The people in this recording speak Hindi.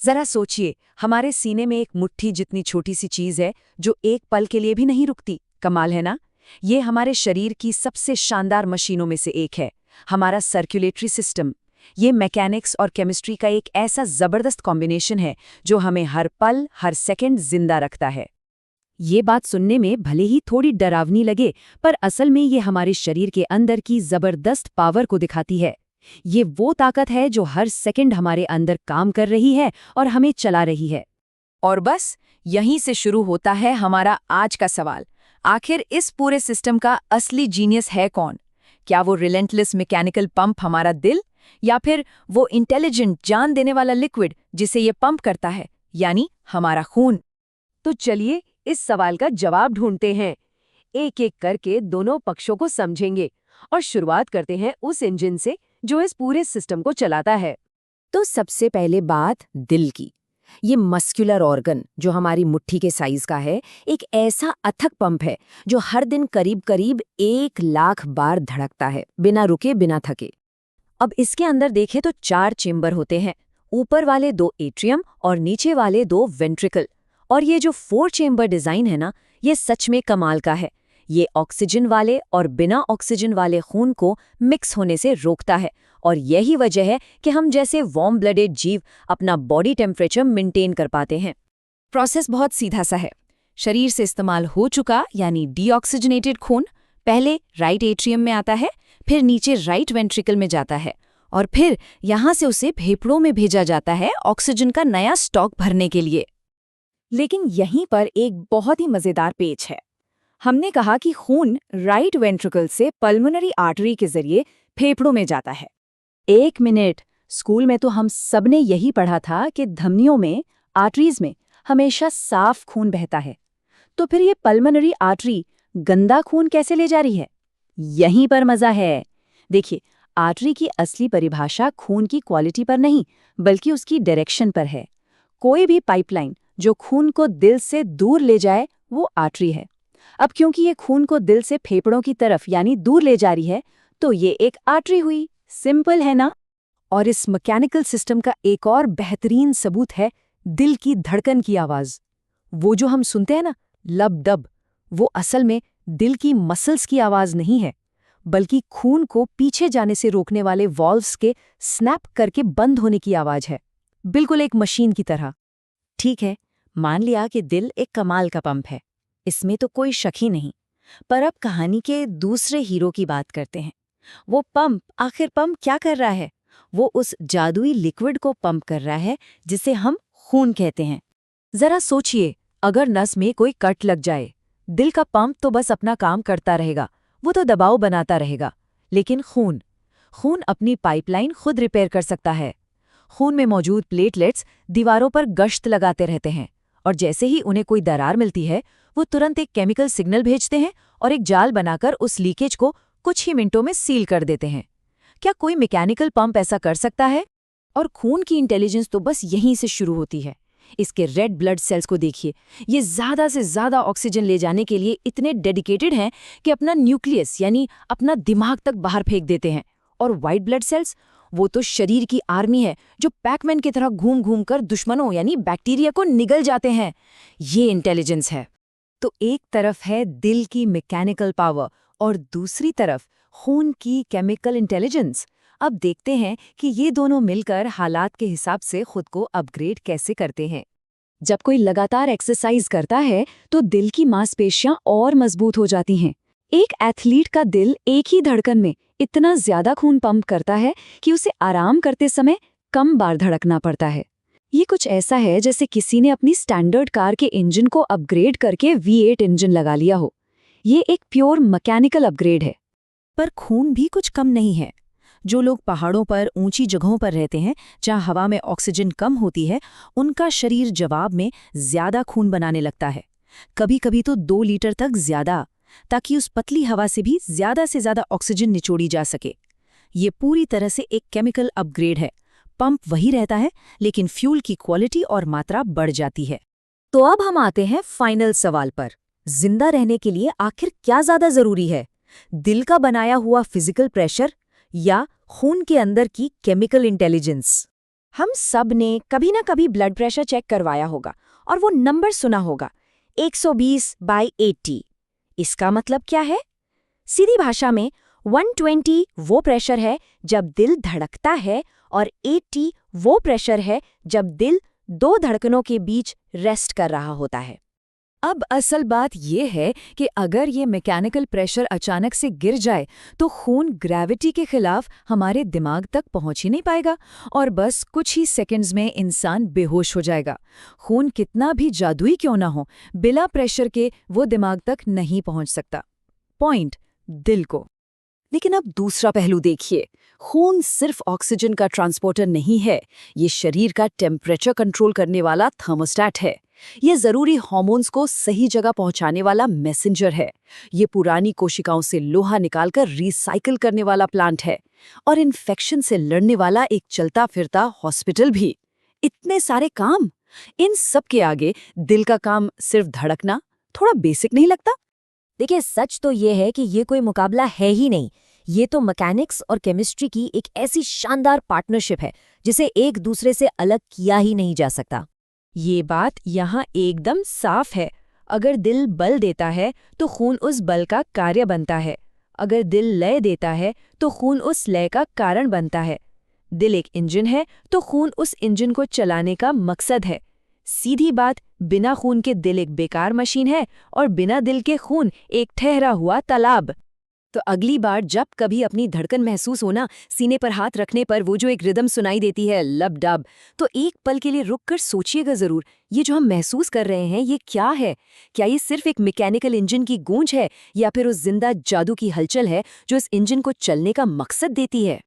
जरा सोचिए, हमारे सीने में एक मुट्ठी जितनी छोटी सी चीज है जो एक पल के लिए भी नहीं रुकती। कमाल है ना। ये हमारे शरीर की सबसे शानदार मशीनों में से एक है, हमारा सर्कुलेटरी सिस्टम। ये मैकेनिक्स और केमिस्ट्री का एक ऐसा जबरदस्त कॉम्बिनेशन है जो हमें हर पल हर सेकंड जिंदा रखता है। ये बात सुनने में भले ही थोड़ी डरावनी लगे, पर असल में ये हमारे शरीर के अंदर की जबरदस्त पावर को दिखाती है। ये वो ताकत है जो हर सेकंड हमारे अंदर काम कर रही है और हमें चला रही है। और बस यहीं से शुरू होता है हमारा आज का सवाल। आखिर इस पूरे सिस्टम का असली जीनियस है कौन? क्या वो रिलेंटलेस मैकेनिकल पंप हमारा दिल, या फिर वो इंटेलिजेंट जान देने वाला लिक्विड जिसे ये पंप करता है, यानी हमारा खून? तो चलिए इस सवाल का जवाब ढूंढते हैं। एक एक करके दोनों पक्षों को समझेंगे और शुरुआत करते हैं उस इंजन से जो इस पूरे सिस्टम को चलाता है। तो सबसे पहले बात दिल की। ये मस्कुलर ऑर्गन जो हमारी मुट्ठी के साइज का है, एक ऐसा अथक पंप है जो हर दिन करीब करीब 1 लाख बार धड़कता है, बिना रुके बिना थके। अब इसके अंदर देखें तो 4 चेम्बर होते हैं, ऊपर वाले 2 एट्रियम और नीचे वाले 2 वेंट्रिकल। और ये जो 4 चेम्बर डिजाइन है ना, ये सच में कमाल का है। ये ऑक्सीजन वाले और बिना ऑक्सीजन वाले खून को मिक्स होने से रोकता है, और यही वजह है कि हम जैसे वार्म ब्लडेड जीव अपना बॉडी टेम्परेचर मेंटेन कर पाते हैं। प्रोसेस बहुत सीधा सा है। शरीर से इस्तेमाल हो चुका यानी डीऑक्सीजनेटेड खून पहले राइट एट्रियम में आता है, फिर नीचे राइट वेंट्रिकल में जाता है, और फिर यहाँ से उसे फेफड़ों में भेजा जाता है ऑक्सीजन का नया स्टॉक भरने के लिए। लेकिन यहीं पर एक बहुत ही मजेदार पेच है। हमने कहा कि खून राइट वेंट्रिकल से पल्मोनरी आर्टरी के जरिए फेफड़ों में जाता है। 1 मिनट, स्कूल में तो हम सबने यही पढ़ा था कि धमनियों में, आर्टरीज में हमेशा साफ खून बहता है। तो फिर ये पल्मोनरी आर्टरी गंदा खून कैसे ले जा रही है? यहीं पर मजा है। देखिए, आर्टरी की असली परिभाषा खून की क्वालिटी पर नहीं, बल्कि उसकी डायरेक्शन पर है। कोई भी पाइपलाइन जो खून को दिल से दूर ले जाए वो आर्टरी है। अब क्योंकि ये खून को दिल से फेफड़ों की तरफ यानी दूर ले जा रही है, तो ये एक आर्टरी हुई। सिंपल है ना। और इस मैकेनिकल सिस्टम का एक और बेहतरीन सबूत है दिल की धड़कन की आवाज। वो जो हम सुनते हैं ना, लब डब, वो असल में दिल की मसल्स की आवाज नहीं है, बल्कि खून को पीछे जाने से रोकने वाले वॉल्व्स के स्नैप करके बंद होने की आवाज है, बिल्कुल एक मशीन की तरह। ठीक है, मान लिया कि दिल एक कमाल का पंप है, इसमें तो कोई शक ही नहीं। पर अब कहानी के दूसरे हीरो की बात करते हैं। वो पंप आखिर पंप क्या कर रहा है? वो उस जादुई लिक्विड को पंप कर रहा है जिसे हम खून कहते हैं। जरा सोचिए, अगर नस में कोई कट लग जाए, दिल का पंप तो बस अपना काम करता रहेगा, वो तो दबाव बनाता रहेगा। लेकिन खून खून अपनी पाइपलाइन खुद रिपेयर कर सकता है। खून में मौजूद प्लेटलेट्स दीवारों पर गश्त लगाते रहते हैं, और जैसे ही उन्हें कोई दरार मिलती है, वो तुरंत एक केमिकल सिग्नल भेजते हैं और एक जाल बनाकर उस लीकेज को कुछ ही मिनटों में सील कर देते हैं। क्या कोई मैकेनिकल पंप ऐसा कर सकता है? और खून की इंटेलिजेंस तो बस यहीं से शुरू होती है। इसके रेड ब्लड सेल्स को देखिए, ये ज़्यादा से ज़्यादा ऑक्सीजन ले जाने के लिए इतने डेडिकेटेड हैं कि अपना न्यूक्लियस यानी अपना दिमाग तक बाहर फेंक देते हैं। और वाइट ब्लड सेल्स, वो तो शरीर की आर्मी है जो पैकमैन की तरह घूम घूम कर दुश्मनों यानी बैक्टीरिया को निगल जाते हैं। ये इंटेलिजेंस है। तो एक तरफ है दिल की मैकेनिकल पावर और दूसरी तरफ खून की केमिकल इंटेलिजेंस। अब देखते हैं कि ये दोनों मिलकर हालात के हिसाब से खुद को अपग्रेड कैसे करते हैं। जब कोई लगातार एक्सरसाइज करता है तो दिल की मांसपेशियां और मजबूत हो जाती हैं। एक एथलीट का दिल एक ही धड़कन में इतना ज्यादा खून पंप करता है कि उसे आराम करते समय कम बार धड़कना पड़ता है। ये कुछ ऐसा है जैसे किसी ने अपनी स्टैंडर्ड कार के इंजन को अपग्रेड करके V8 इंजन लगा लिया हो। ये एक प्योर मैकेनिकल अपग्रेड है। पर खून भी कुछ कम नहीं है। जो लोग पहाड़ों पर ऊंची जगहों पर रहते हैं जहां हवा में ऑक्सीजन कम होती है, उनका शरीर जवाब में ज्यादा खून बनाने लगता है, कभी कभी तो 2 लीटर तक ज्यादा, ताकि उस पतली हवा से भी ज्यादा ऑक्सीजन निचोड़ी जा सके। ये पूरी तरह से एक केमिकल अपग्रेड है। पंप वही रहता है, लेकिन फ्यूल की क्वालिटी और मात्रा बढ़ जाती है। तो अब हम आते हैं फाइनल सवाल पर। जिंदा रहने के लिए आखिर क्या ज्यादा जरूरी है? दिल का बनाया हुआ फिजिकल प्रेशर या खून के अंदर की केमिकल इंटेलिजेंस? हम सब ने कभी ना कभी ब्लड प्रेशर चेक करवाया होगा और वो नंबर सुना होगा 120/80। इसका मतलब क्या है? सीधी भाषा में 120 वो प्रेशर है जब दिल धड़कता है और 80 वो प्रेशर है जब दिल दो धड़कनों के बीच रेस्ट कर रहा होता है। अब असल बात यह है कि अगर ये मैकेनिकल प्रेशर अचानक से गिर जाए तो खून ग्रेविटी के खिलाफ हमारे दिमाग तक पहुंच ही नहीं पाएगा और बस कुछ ही सेकंड्स में इंसान बेहोश हो जाएगा। खून कितना भी जादुई क्यों ना हो, बिना प्रेशर के वो दिमाग तक नहीं पहुंच सकता। पॉइंट दिल को। लेकिन अब दूसरा पहलू देखिए, खून सिर्फ ऑक्सीजन का ट्रांसपोर्टर नहीं है, ये शरीर का टेम्परेचर कंट्रोल करने वाला थर्मोस्टेट है। ये जरूरी हार्मोन्स को सही जगह पहुंचाने वाला मैसेंजर है। ये पुरानी कोशिकाओं से लोहा निकालकर रिसाइकिल करने वाला प्लांट है और इन्फेक्शन से लड़ने वाला एक चलता फिरता हॉस्पिटल भी। इतने सारे काम, इन सब के आगे दिल का काम सिर्फ धड़कना थोड़ा बेसिक नहीं लगता? देखिए, सच तो ये है कि ये कोई मुकाबला है ही नहीं। ये तो मैकेनिक्स और केमिस्ट्री की एक ऐसी शानदार पार्टनरशिप है जिसे एक दूसरे से अलग किया ही नहीं जा सकता। ये बात यहाँ एकदम साफ है। अगर दिल बल देता है तो खून उस बल का कार्य बनता है। अगर दिल लय देता है तो खून उस लय का कारण बनता है। दिल एक इंजन है तो खून उस इंजन को चलाने का मकसद है। सीधी बात, बिना खून के दिल एक बेकार मशीन है और बिना दिल के खून एक ठहरा हुआ तालाब। तो अगली बार जब कभी अपनी धड़कन महसूस होना, सीने पर हाथ रखने पर वो जो एक रिदम सुनाई देती है लब डब, तो एक पल के लिए रुक कर सोचिएगा जरूर, ये जो हम महसूस कर रहे हैं ये क्या है? क्या ये सिर्फ एक मैकेनिकल इंजन की गूंज है या फिर उस जिंदा जादू की हलचल है जो इस इंजन को चलने का मकसद देती है?